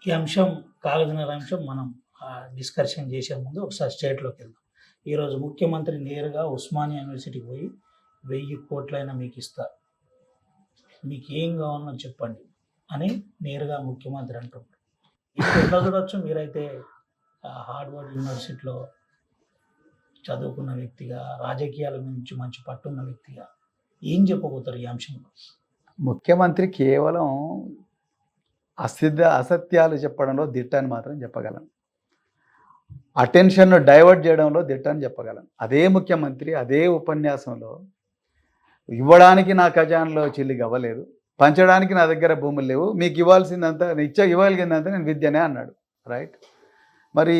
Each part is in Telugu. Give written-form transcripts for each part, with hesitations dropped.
ఈ అంశం కాగజనర అంశం మనం డిస్కషన్ చేసే ముందు ఒకసారి స్టేట్‌లోకి వెళ్దాం. ఈరోజు ముఖ్యమంత్రి నేరుగా ఉస్మానియా యూనివర్సిటీకి పోయి 1000 కోట్లైనా మీకిస్తా. మీకేం కావాలనో చెప్పండి అని నేరుగా ముఖ్యమంత్రి అంటున్నారు. ఇప్పుడు ఎట్లా చూడొచ్చు మీరైతే హార్వర్డ్ యూనివర్సిటీలో చదువుకున్న వ్యక్తిగా, రాజకీయాల నుంచి మంచి పట్టున్న వ్యక్తిగా ఏం చెప్పబోతారు ఈ అంశంలో? ముఖ్యమంత్రి కేవలం అసత్యాలు చెప్పడంలో దిట్ట అని మాత్రం చెప్పగలను. అటెన్షన్ను డైవర్ట్ చేయడంలో దిట్ట అని చెప్పగలను. అదే ముఖ్యమంత్రి అదే ఉపన్యాసంలో ఇవ్వడానికి నా ఖజానాలో చిల్లిగా అవ్వలేదు, పంచడానికి నా దగ్గర భూములు లేవు, మీకు ఇవ్వాల్సిందంతా ఇవ్వగలిగిందంతా నేను విద్యనే అన్నాడు. రైట్. మరి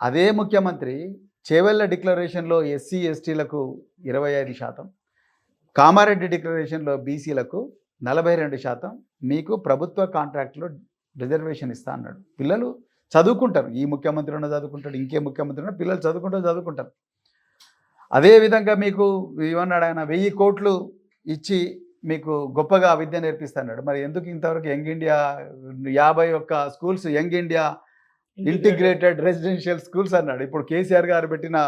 అదే ముఖ్యమంత్రి చేవెళ్ళ డిక్లరేషన్లో ఎస్సీ ఎస్టీలకు 25%, కామారెడ్డి డిక్లరేషన్లో బీసీలకు 42% మీకు ప్రభుత్వ కాంట్రాక్ట్లో రిజర్వేషన్ ఇస్తా అన్నాడు. పిల్లలు చదువుకుంటారు, ఈ ముఖ్యమంత్రి ఉన్న చదువుకుంటాడు, ఇంకే ముఖ్యమంత్రి ఉన్న పిల్లలు చదువుకుంటారు. అదేవిధంగా మీకు ఏమన్నాడు ఆయన, 1000 కోట్లు ఇచ్చి మీకు గొప్పగా విద్య నేర్పిస్తా అన్నాడు. మరి ఎందుకు ఇంతవరకు young India 51 schools young India integrated residential schools అన్నాడు. ఇప్పుడు కేసీఆర్ గారు పెట్టిన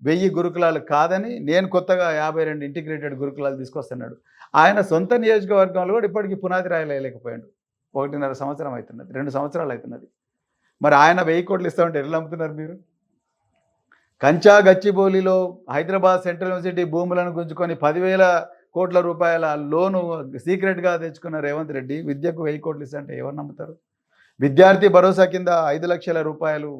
1000 గురుకులాలు కాదని నేను కొత్తగా 52 ఇంటిగ్రేటెడ్ గురుకులాలు తీసుకొస్తున్నాడు. ఆయన సొంత నియోజకవర్గంలో కూడా ఇప్పటికీ పునాది రాయలేకపోయాడు. 1.5 సంవత్సరం అవుతున్నది, 2 సంవత్సరాలు అవుతున్నది. మరి ఆయన 1000 కోట్లు ఇస్తామంటే ఎట్లా నమ్ముతున్నారు మీరు? కంచా గచ్చిబౌలిలో హైదరాబాద్ సెంట్రల్ యూనివర్సిటీ భూములను గుంజుకొని 10,000 కోట్ల రూపాయల లోను సీక్రెట్గా తెచ్చుకున్న రేవంత్ రెడ్డి విద్యకు 1000 కోట్లు ఇస్తే ఎవరు నమ్ముతారు? విద్యార్థి భరోసా కింద 5 లక్షల రూపాయలు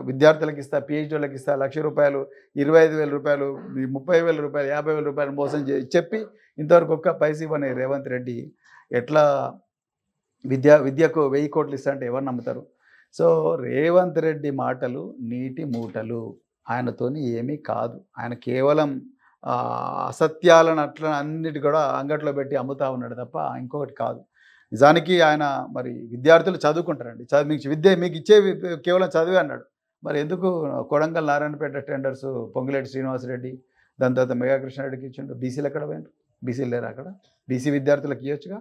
విద్యార్థులకు ఇస్తా, పిహెచ్డీలకు ఇస్తా, ₹1,00,000, 25,000 రూపాయలు, 30,000 రూపాయలు, 50,000 రూపాయలు మోసం చెప్పి ఇంతవరకు ఒక్క పైసా ఇవ్వని రేవంత్ రెడ్డి ఎట్లా విద్యకు 1000 కోట్లు ఇస్తా అంటే ఎవరు నమ్ముతారు? సో రేవంత్ రెడ్డి మాటలు నీటి మూటలు, ఆయనతోని ఏమీ కాదు. ఆయన కేవలం అసత్యాలను అట్లా అన్నిటి కూడా అంగట్లో పెట్టి అమ్ముతా ఉన్నాడు తప్ప ఇంకొకటి కాదు. నిజానికి ఆయన మరి విద్యార్థులు చదువుకుంటారండి, మీకు ఇచ్చే కేవలం చదివే అన్నాడు. మరి ఎందుకు కొడంగల్ నారాయణపేట టెండర్స్ పొంగులేటి శ్రీనివాసరెడ్డి, దాని తర్వాత మెగా కృష్ణారెడ్డికి ఇచ్చిండు? బీసీలు ఎక్కడ పోయినారు? బీసీలు లేరు అక్కడ? బీసీ విద్యార్థులకు ఇవ్వచ్చుగా.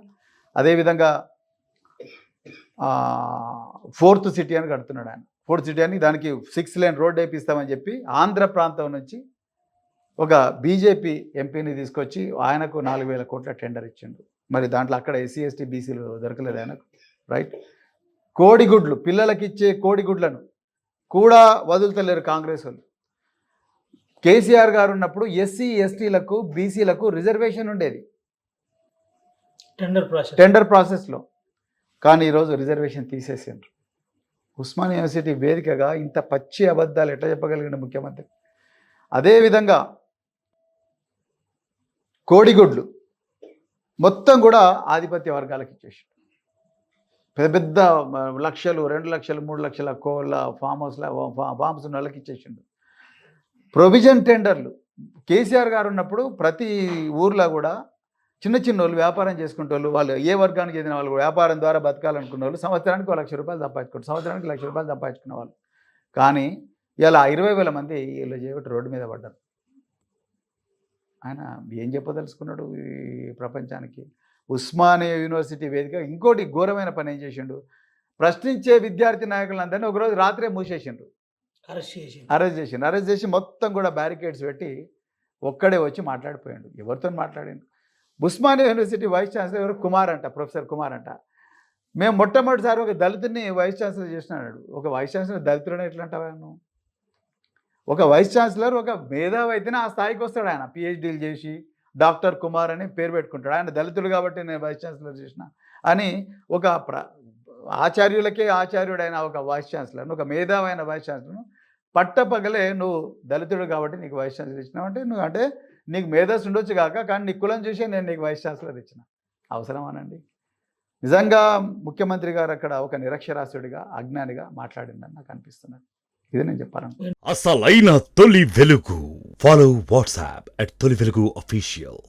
అదేవిధంగా 4th సిటీ అని కడుతున్నాడు ఆయన. 4th సిటీ అని దానికి 6 లేన్ రోడ్ వేపిస్తామని చెప్పి ఆంధ్ర ప్రాంతం నుంచి ఒక బీజేపీ ఎంపీని తీసుకొచ్చి ఆయనకు 4,000 కోట్ల టెండర్ ఇచ్చిండు. మరి దాంట్లో అక్కడ ఎస్సీ ఎస్టీ బీసీలు దొరకలేదు ఆయనకు. రైట్. కోడిగుడ్లు, పిల్లలకి ఇచ్చే కోడిగుడ్లను కూడా వదులుతలేరు కాంగ్రెస్ వాళ్ళు. కేసీఆర్ గారు ఉన్నప్పుడు ఎస్సీ ఎస్టీలకు బీసీలకు రిజర్వేషన్ ఉండేది టెండర్ ప్రాసెస్లో. కానీ ఈరోజు రిజర్వేషన్ తీసేసిండ్రు. ఉస్మానియా యూనివర్సిటీ వేదికగా ఇంత పచ్చి అబద్ధాలు ఎట్లా చెప్పగలిగిన ముఖ్యమంత్రి? అదేవిధంగా కోడిగుడ్లు మొత్తం కూడా ఆధిపత్య వర్గాలకు ఇచ్చేసి పెద్ద పెద్ద 1,00,000, 2,00,000, 3,00,000 కోళ్ళ ఫామ్స్ నెలకి ఇచ్చేసిండు. ప్రొవిజన్ టెండర్లు కేసీఆర్ గారు ఉన్నప్పుడు ప్రతి ఊర్లో కూడా చిన్న వాళ్ళు వ్యాపారం చేసుకుంటే వాళ్ళు ఏ వర్గానికి చెందిన వాళ్ళు వ్యాపారం ద్వారా బతకాలనుకున్న వాళ్ళు సంవత్సరానికి 1,00,000 రూపాయలు సంపాదించుకుంటారు, సంవత్సరానికి 1,00,000 రూపాయలు సంపాదించుకున్న వాళ్ళు. కానీ ఇలా 20,000 మంది వీళ్ళు చేయబట్టి రోడ్డు మీద పడ్డారు. ఆయన ఏం చెప్పదలుచుకున్నాడు ఈ ప్రపంచానికి? ఉస్మానియా యూనివర్సిటీ వేదిక ఇంకోటి ఘోరమైన పని ఏం చేసిండు? ప్రశ్నించే విద్యార్థి నాయకులందరినీ ఒకరోజు రాత్రే మూసేసిండ్రు, అరెస్ట్ చేసి మొత్తం కూడా బ్యారికేడ్స్ పెట్టి ఒక్కడే వచ్చి మాట్లాడిపోయాడు. ఎవరితో మాట్లాడిండు? ఉస్మానియా యూనివర్సిటీ వైస్ ఛాన్సలర్ ఎవరు? కుమార్ అంట, ప్రొఫెసర్ కుమార్ అంట. మేము మొట్టమొదటిసారి ఒక దళితుడిని వైస్ ఛాన్సలర్ చేసినాడు. ఒక వైస్ ఛాన్సలర్ దళితుడని ఎట్లా అంటావా నువ్వు? ఒక వైస్ ఛాన్సలర్ ఒక మేధావి అయితేనే ఆ స్థాయికి వస్తాడు. ఆయన పిహెచ్డీలు చేసి డాక్టర్ కుమార్ అని పేరు పెట్టుకుంటాడు. ఆయన దళితుడు కాబట్టి నేను వైస్ ఛాన్సలర్ చేసిన అని ఒక ఆచార్యులకే ఆచార్యుడైన ఒక వైస్ ఛాన్సలర్ను, ఒక మేధావైన వైస్ ఛాన్సలర్ను పట్టపగలే నువ్వు దళితుడు కాబట్టి నీకు వైస్ ఛాన్సలర్ ఇచ్చినావు అంటే నువ్వు అంటే నీకు మేధస్సు ఉండొచ్చు కాక, కానీ నీ కులం చూసే నేను నీకు వైస్ ఛాన్సలర్ ఇచ్చిన. అవసరమానండి? నిజంగా ముఖ్యమంత్రి గారు అక్కడ ఒక నిరక్షరాస్యుడిగా అజ్ఞానిగా మాట్లాడిందని నాకు అనిపిస్తున్నది. ఇది నేను చెప్పాను. అసలైన తొలి వెలుగు. ఫాలో వాట్సాప్ @తొలి వెలుగు official.